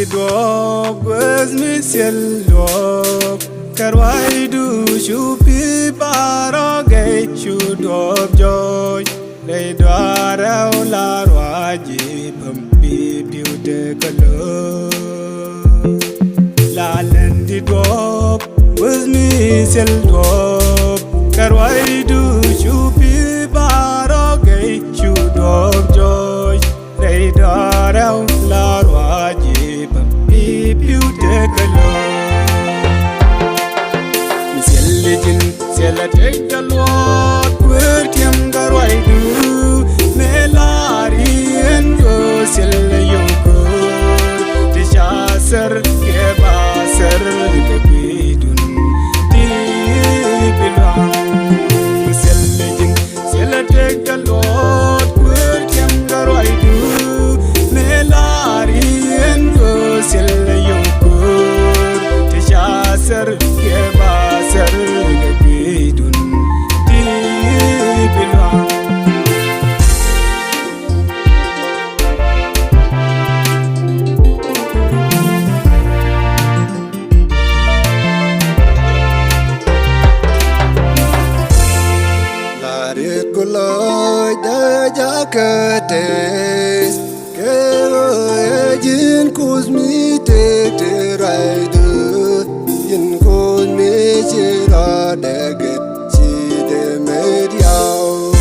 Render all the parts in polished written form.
dog was miss yellow. Karwai do shupi barogay should of joy. They do a la raji bumpy beautiful. La lendi dog was miss yellow. Karwai do shupi barogay should of joy. They do a la raji bumpy beautiful. Sela take the Lord, where Tim Garwaidu, Melari and go sell Yoko, the Shasser, Gebasser, the Quidun, Tibilan. Sela take the Lord, where Tim Garwaidu, Melari and go sell Yoko, the Shasser, Gebasser. Lôi đã giá cơ tết kê ơi yên cốt mi tê tê rai đưa yên cốt mi chê ra để ghét chi để mê điao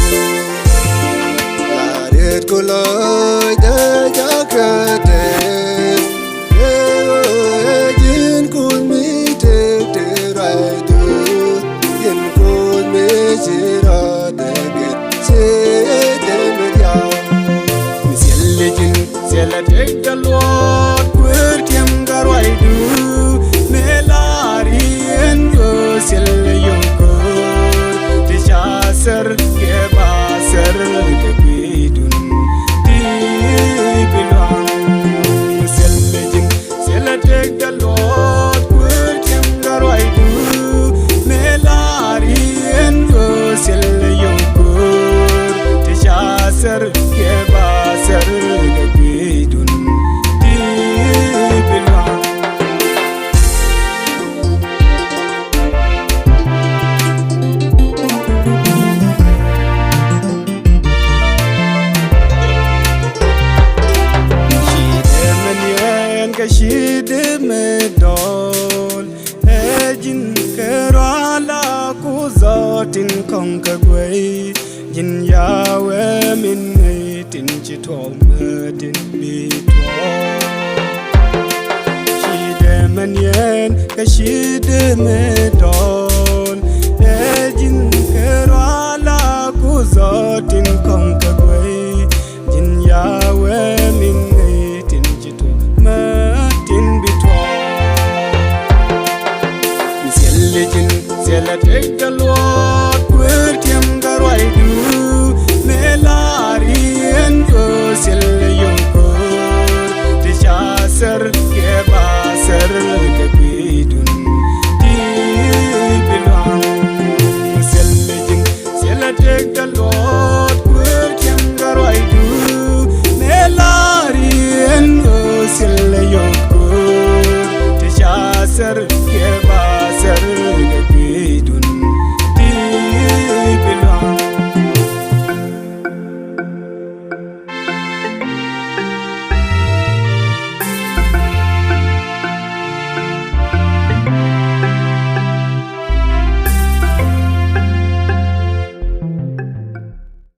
là điết cô lôi đã giá cơ tết kê ơi yên cốt mi tê tê rai đưa yên cốt mi chê ra để Sela take the Lord, where Tim Garwaidu, Melari and go sell Yoko, the Shasser, Gebasser, the Quidun, Tibilan. Sela take the Lord, where Tim Garwaidu, Melari and go sell Yoko, the Shasser, Gebasser, the Quidun. She did me doll, Ejin Kerala Kuzotin Konkagway, Jin Yahweh Minatin Chitomatin Bitwa. She demanien, she did me